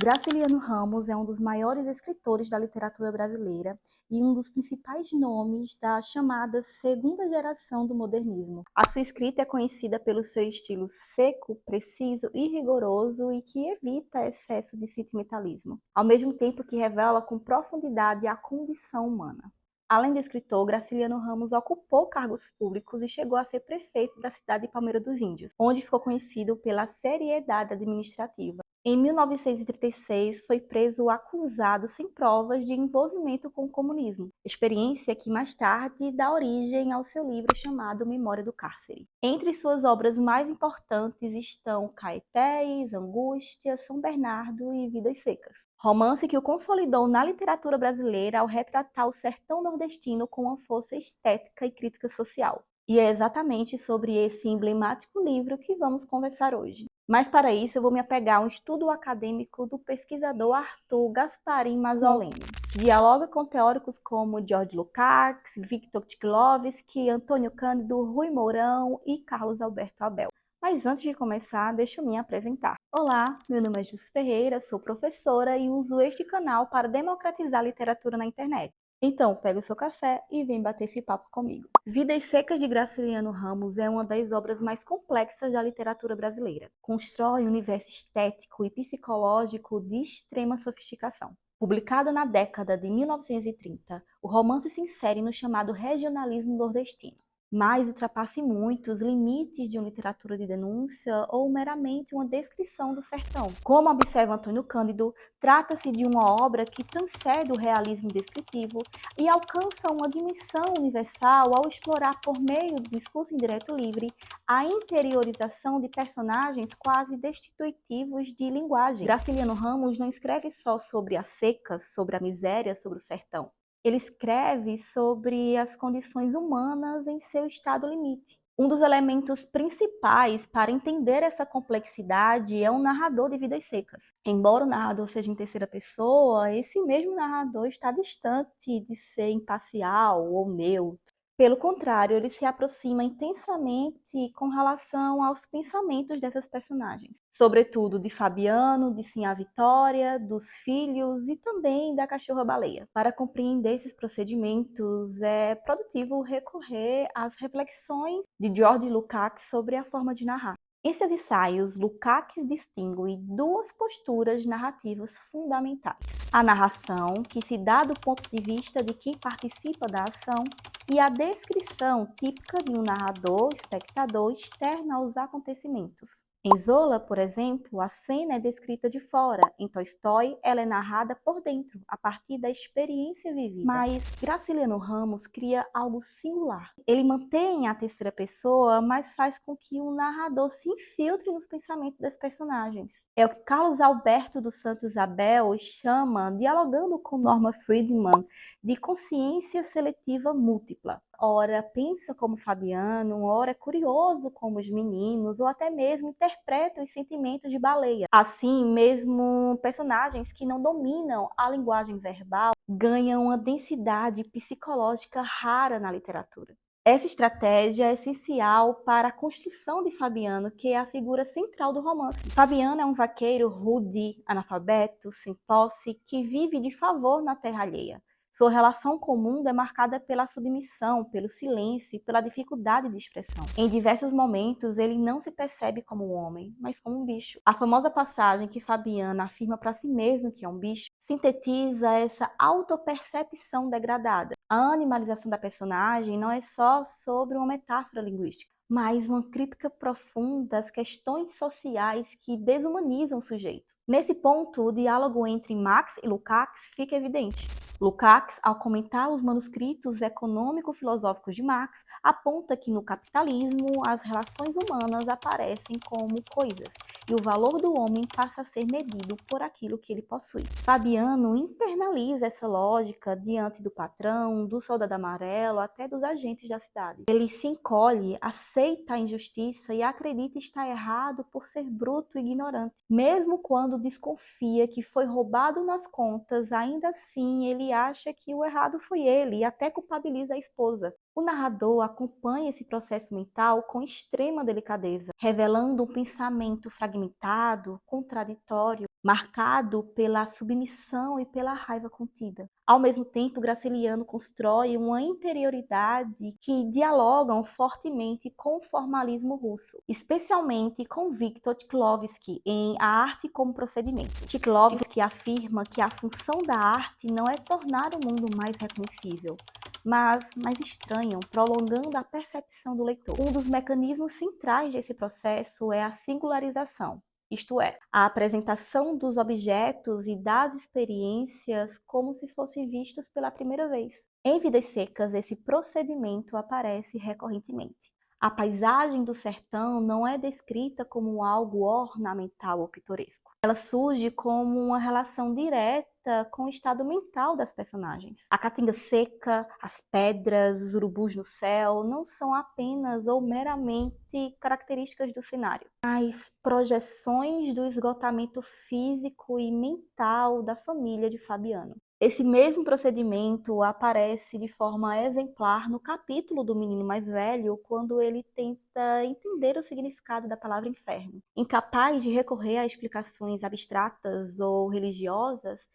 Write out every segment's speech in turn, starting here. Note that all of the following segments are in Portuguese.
Graciliano Ramos é um dos maiores escritores da literatura brasileira e um dos principais nomes da chamada segunda geração do modernismo. A sua escrita é conhecida pelo seu estilo seco, preciso e rigoroso e que evita excesso de sentimentalismo, ao mesmo tempo que revela com profundidade a condição humana. Além de escritor, Graciliano Ramos ocupou cargos públicos e chegou a ser prefeito da cidade de Palmeira dos Índios, onde ficou conhecido pela seriedade administrativa. Em 1936, foi preso acusado sem provas de envolvimento com o comunismo, experiência que mais tarde dá origem ao seu livro chamado Memória do Cárcere. Entre suas obras mais importantes estão Caetés, Angústia, São Bernardo e Vidas Secas. Romance que o consolidou na literatura brasileira ao retratar o sertão nordestino com uma força estética e crítica social. E é exatamente sobre esse emblemático livro que vamos conversar hoje. Mas para isso eu vou me apegar a um estudo acadêmico do pesquisador Arthur Gasparin Mazzoleni. Dialoga com teóricos como George Lukács, Victor Tikhlovsky, Antônio Cândido, Rui Mourão e Carlos Alberto Abel. Mas antes de começar, deixa eu me apresentar. Olá, meu nome é Jus Ferreira, sou professora e uso este canal para democratizar a literatura na internet. Então, pega o seu café e vem bater esse papo comigo. Vidas Secas de Graciliano Ramos é uma das obras mais complexas da literatura brasileira. Constrói um universo estético e psicológico de extrema sofisticação. Publicado na década de 1930, o romance se insere no chamado regionalismo nordestino, mas ultrapassa muito os limites de uma literatura de denúncia ou meramente uma descrição do sertão. Como observa Antônio Cândido, trata-se de uma obra que transcende o realismo descritivo e alcança uma dimensão universal ao explorar por meio do discurso indireto livre a interiorização de personagens quase destitutivos de linguagem. Graciliano Ramos não escreve só sobre as secas, sobre a miséria, sobre o sertão. Ele escreve sobre as condições humanas em seu estado limite. Um dos elementos principais para entender essa complexidade é o narrador de Vidas Secas. Embora o narrador seja em terceira pessoa, esse mesmo narrador está distante de ser imparcial ou neutro. Pelo contrário, ele se aproxima intensamente com relação aos pensamentos dessas personagens, sobretudo de Fabiano, de Sinhá Vitória, dos filhos e também da cachorra-baleia. Para compreender esses procedimentos, é produtivo recorrer às reflexões de George Lukács sobre a forma de narrar. Em seus ensaios, Lukács distingue duas posturas narrativas fundamentais: a narração, que se dá do ponto de vista de quem participa da ação, e a descrição típica de um narrador, espectador, externo aos acontecimentos. Em Zola, por exemplo, a cena é descrita de fora. Em Tolstói, ela é narrada por dentro, a partir da experiência vivida. Mas Graciliano Ramos cria algo singular. Ele mantém a terceira pessoa, mas faz com que o narrador se infiltre nos pensamentos das personagens. É o que Carlos Alberto dos Santos Abel chama, dialogando com Norma Friedman, de consciência seletiva múltipla. Ora pensa como Fabiano, ora é curioso como os meninos, ou até mesmo interpreta os sentimentos de baleia. Assim, mesmo personagens que não dominam a linguagem verbal ganham uma densidade psicológica rara na literatura. Essa estratégia é essencial para a construção de Fabiano, que é a figura central do romance. Fabiano é um vaqueiro rude, analfabeto, sem posse, que vive de favor na terra alheia. Sua relação com o mundo é marcada pela submissão, pelo silêncio e pela dificuldade de expressão. Em diversos momentos, ele não se percebe como um homem, mas como um bicho. A famosa passagem que Fabiano afirma para si mesmo que é um bicho sintetiza essa autopercepção degradada. A animalização da personagem não é só sobre uma metáfora linguística, mas uma crítica profunda às questões sociais que desumanizam o sujeito. Nesse ponto, o diálogo entre Marx e Lukács fica evidente. Lukács, ao comentar os manuscritos econômico-filosóficos de Marx, aponta que no capitalismo as relações humanas aparecem como coisas e o valor do homem passa a ser medido por aquilo que ele possui. Fabiano internaliza essa lógica diante do patrão, do soldado amarelo, até dos agentes da cidade. Ele se encolhe, aceita a injustiça e acredita estar errado por ser bruto e ignorante. Mesmo quando desconfia que foi roubado nas contas, ainda assim ele acha que o errado foi ele e até culpabiliza a esposa. O narrador acompanha esse processo mental com extrema delicadeza, revelando um pensamento fragmentado, contraditório, marcado pela submissão e pela raiva contida. Ao mesmo tempo, Graciliano constrói uma interioridade que dialogam fortemente com o formalismo russo, especialmente com Viktor Shklovsky em A Arte como Procedimento. Shklovsky afirma que a função da arte não é tornar o mundo mais reconhecível, mas mais estranham, prolongando a percepção do leitor. Um dos mecanismos centrais desse processo é a singularização, isto é, a apresentação dos objetos e das experiências como se fossem vistos pela primeira vez. Em Vidas Secas, esse procedimento aparece recorrentemente. A paisagem do sertão não é descrita como algo ornamental ou pitoresco. Ela surge como uma relação direta com o estado mental das personagens. A caatinga seca, as pedras, os urubus no céu não são apenas ou meramente características do cenário, mas projeções do esgotamento físico e mental da família de Fabiano. Esse mesmo procedimento aparece de forma exemplar no capítulo do menino mais velho, quando ele tenta entender o significado da palavra inferno. Incapaz de recorrer a explicações abstratas ou religiosas,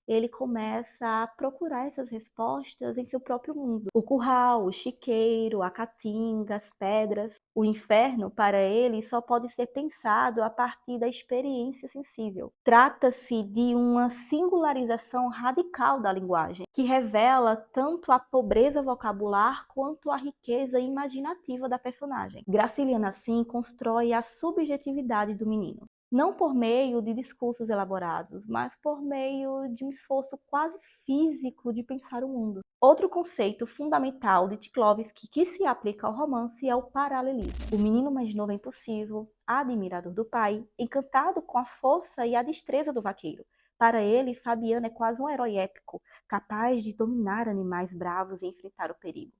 ele começa a procurar essas respostas em seu próprio mundo. O curral, o chiqueiro, a caatinga, as pedras. O inferno, para ele, só pode ser pensado a partir da experiência sensível. Trata-se de uma singularização radical da linguagem, que revela tanto a pobreza vocabular quanto a riqueza imaginativa da personagem. Graciliano, assim, constrói a subjetividade do menino. Não por meio de discursos elaborados, mas por meio de um esforço quase físico de pensar o mundo. Outro conceito fundamental de Shklovsky que se aplica ao romance é o paralelismo. O menino mais novo é impossível, admirador do pai, encantado com a força e a destreza do vaqueiro. Para ele, Fabiano é quase um herói épico, capaz de dominar animais bravos e enfrentar o perigo.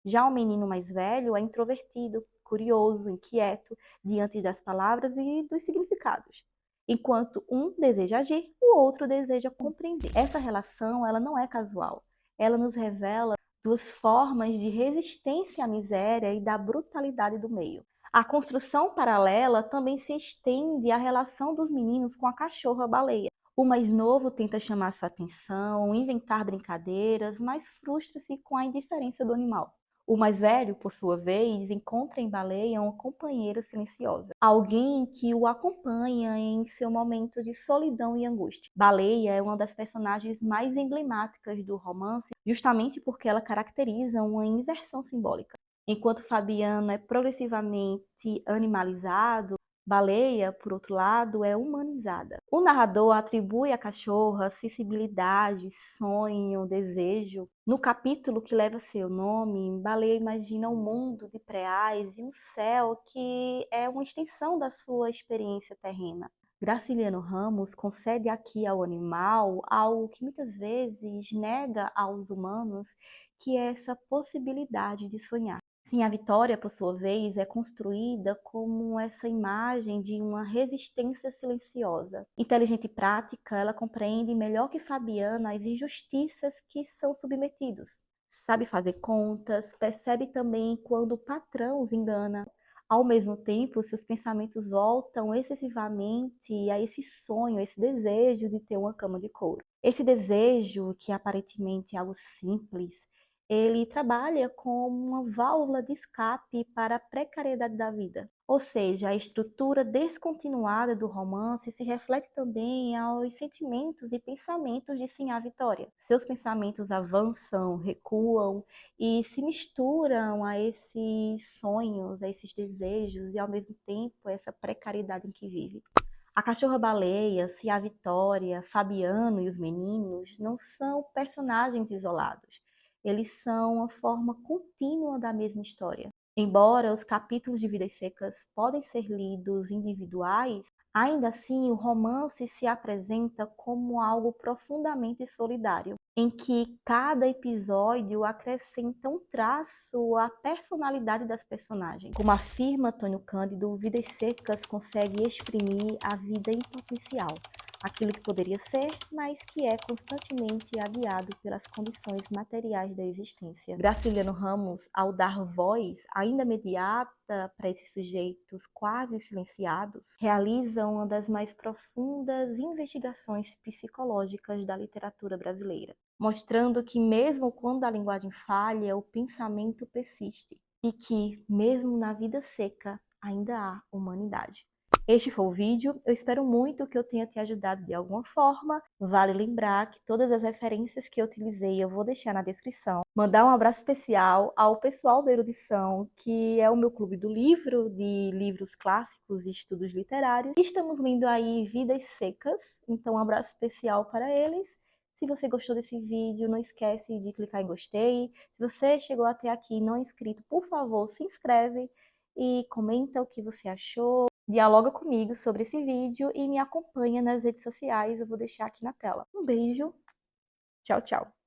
Já o menino mais velho é introvertido, curioso, inquieto diante das palavras e dos significados. Enquanto um deseja agir, o outro deseja compreender. Essa relação, ela não é casual. Ela nos revela duas formas de resistência à miséria e da brutalidade do meio. A construção paralela também se estende à relação dos meninos com a cachorra-baleia. O mais novo tenta chamar sua atenção, inventar brincadeiras, mas frustra-se com a indiferença do animal. O mais velho, por sua vez, encontra em Baleia uma companheira silenciosa, alguém que o acompanha em seu momento de solidão e angústia. Baleia é uma das personagens mais emblemáticas do romance, justamente porque ela caracteriza uma inversão simbólica. Enquanto Fabiano é progressivamente animalizado, Baleia, por outro lado, é humanizada. O narrador atribui à cachorra sensibilidade, sonho, desejo. No capítulo que leva seu nome, Baleia imagina um mundo de preais e um céu que é uma extensão da sua experiência terrena. Graciliano Ramos concede aqui ao animal algo que muitas vezes nega aos humanos, que é essa possibilidade de sonhar. Sim, a Vitória, por sua vez, é construída como essa imagem de uma resistência silenciosa. Inteligente e prática, ela compreende melhor que Fabiana as injustiças que são submetidos. Sabe fazer contas, percebe também quando o patrão os engana. Ao mesmo tempo, seus pensamentos voltam excessivamente a esse sonho, a esse desejo de ter uma cama de couro. Esse desejo, que aparentemente é algo simples, ele trabalha como uma válvula de escape para a precariedade da vida. Ou seja, a estrutura descontinuada do romance se reflete também aos sentimentos e pensamentos de Sinhá Vitória. Seus pensamentos avançam, recuam e se misturam a esses sonhos, a esses desejos e, ao mesmo tempo, a essa precariedade em que vive. A cachorra-baleia, Sinhá Vitória, Fabiano e os meninos não são personagens isolados. Eles são uma forma contínua da mesma história. Embora os capítulos de Vidas Secas podem ser lidos individuais, ainda assim o romance se apresenta como algo profundamente solidário, em que cada episódio acrescenta um traço à personalidade das personagens. Como afirma Antônio Cândido, Vidas Secas consegue exprimir a vida em potencial, aquilo que poderia ser, mas que é constantemente adiado pelas condições materiais da existência. Graciliano Ramos, ao dar voz ainda imediata para esses sujeitos quase silenciados, realiza uma das mais profundas investigações psicológicas da literatura brasileira, mostrando que mesmo quando a linguagem falha, o pensamento persiste e que, mesmo na vida seca, ainda há humanidade. Este foi o vídeo, eu espero muito que eu tenha te ajudado de alguma forma. Vale lembrar que todas as referências que eu utilizei eu vou deixar na descrição. Mandar um abraço especial ao pessoal da Erudição, que é o meu clube do livro, de livros clássicos e estudos literários. Estamos lendo aí Vidas Secas, então um abraço especial para eles. Se você gostou desse vídeo, não esquece de clicar em gostei. Se você chegou até aqui e não é inscrito, por favor, se inscreve e comenta o que você achou. Dialoga comigo sobre esse vídeo e me acompanha nas redes sociais, eu vou deixar aqui na tela. Um beijo, tchau, tchau!